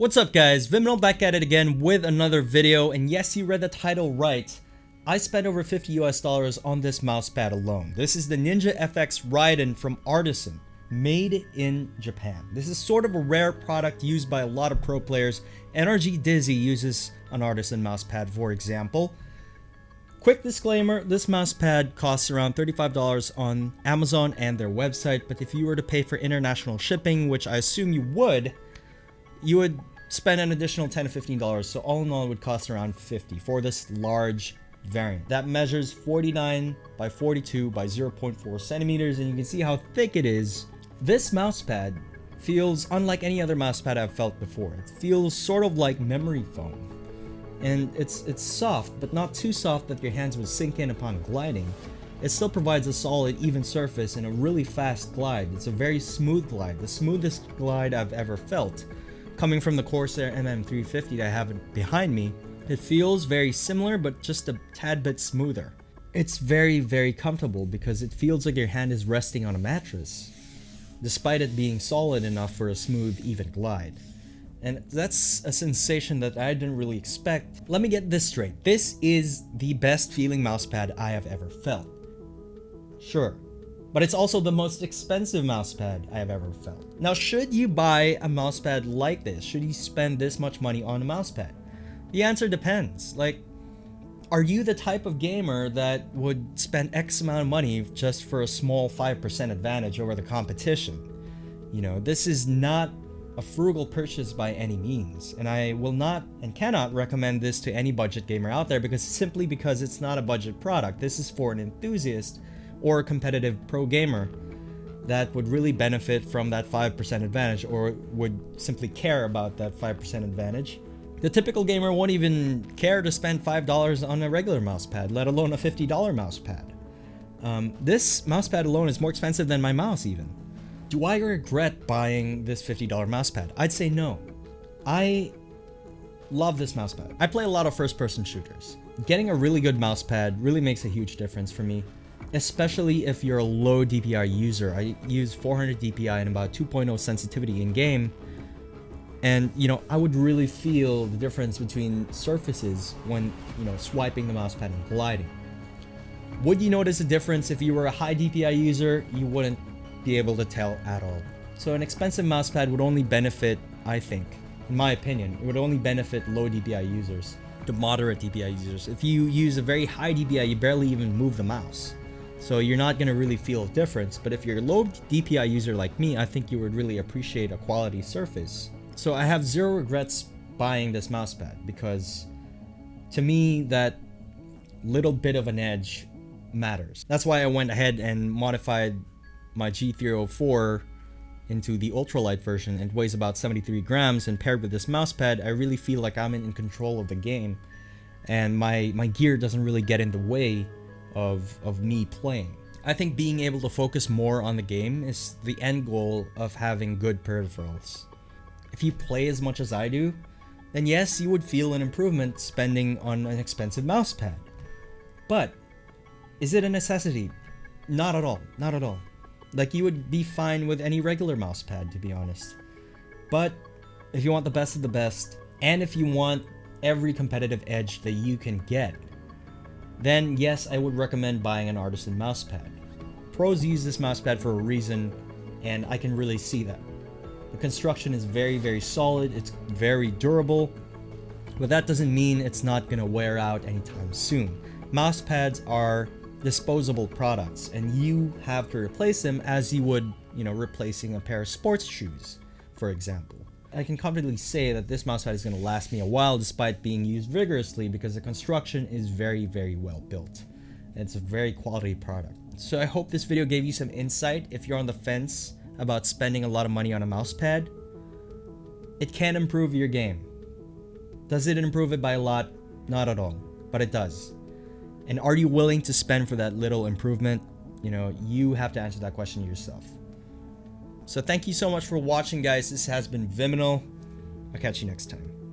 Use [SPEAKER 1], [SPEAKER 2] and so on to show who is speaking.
[SPEAKER 1] What's up guys, Viminal back at it again with another video, and yes, you read the title right. I spent over $50 on this mousepad alone. This is the Ninja FX Raiden from Artisan, made in Japan. This is sort of a rare product used by a lot of pro players. NRG Dizzy uses an Artisan mousepad, for example. Quick disclaimer, this mousepad costs around $35 on Amazon and their website, but if you were to pay for international shipping, which I assume you would spend an additional $10 to $15, so all in all it would cost around $50 for this large variant. That measures 49 by 42 by 0.4 centimeters, and you can see how thick it is. This mousepad feels unlike any other mousepad I've felt before. It feels sort of like memory foam. And it's soft, but not too soft that your hands would sink in upon gliding. It still provides a solid, even surface and a really fast glide. It's a very smooth glide, the smoothest glide I've ever felt. Coming from the Corsair MM350 that I have behind me, it feels very similar, but just a tad bit smoother. It's very, very comfortable because it feels like your hand is resting on a mattress, despite it being solid enough for a smooth, even glide. And that's a sensation that I didn't really expect. Let me get this straight. This is the best feeling mousepad I have ever felt. Sure. But it's also the most expensive mousepad I have ever felt. Now, should you buy a mousepad like this? Should you spend this much money on a mousepad? The answer depends. Like, are you the type of gamer that would spend X amount of money just for a small 5% advantage over the competition? You know, this is not a frugal purchase by any means, and I will not and cannot recommend this to any budget gamer out there because it's not a budget product. This is for an enthusiast or a competitive pro gamer that would really benefit from that 5% advantage, or would simply care about that 5% advantage. The typical gamer won't even care to spend $5 on a regular mousepad, let alone a $50 mousepad. This mousepad alone is more expensive than my mouse even. Do I regret buying this $50 mousepad? I'd say no. I love this mousepad. I play a lot of first-person shooters. Getting a really good mousepad really makes a huge difference for me, especially if you're a low DPI user. I use 400 DPI and about 2.0 sensitivity in game, and you know, I would really feel the difference between surfaces when, you know, swiping the mousepad and gliding. Would you notice a difference if you were a high DPI user? You wouldn't be able to tell at all. So an expensive mousepad would only benefit, I think, in my opinion, it would only benefit low DPI users to moderate DPI users. If you use a very high DPI, you barely even move the mouse, so you're not going to really feel a difference. But if you're a low DPI user like me, I think you would really appreciate a quality surface. So I have zero regrets buying this mousepad because to me that little bit of an edge matters. That's why I went ahead and modified my G304 into the ultralight version. It weighs about 73 grams, and paired with this mousepad, I really feel like I'm in control of the game, and my gear doesn't really get in the way of me playing. I think being able to focus more on the game is the end goal of having good peripherals. If you play as much as I do, then yes, you would feel an improvement spending on an expensive mousepad. But is it a necessity? Not at all. Not at all. Like, you would be fine with any regular mousepad, to be honest. But if you want the best of the best, and if you want every competitive edge that you can get, then yes, I would recommend buying an Artisan mousepad. Pros use this mousepad for a reason, and I can really see that. The construction is very, very solid, it's very durable, but that doesn't mean it's not gonna wear out anytime soon. Mousepads are disposable products, and you have to replace them as you would, you know, replacing a pair of sports shoes, for example. I can confidently say that this mousepad is going to last me a while despite being used vigorously because the construction is very, very well built. It's a very quality product. So I hope this video gave you some insight if you're on the fence about spending a lot of money on a mousepad. It can improve your game. Does it improve it by a lot? Not at all, but it does. And are you willing to spend for that little improvement? You know, you have to answer that question yourself. So thank you so much for watching, guys. This has been Viminal. I'll catch you next time.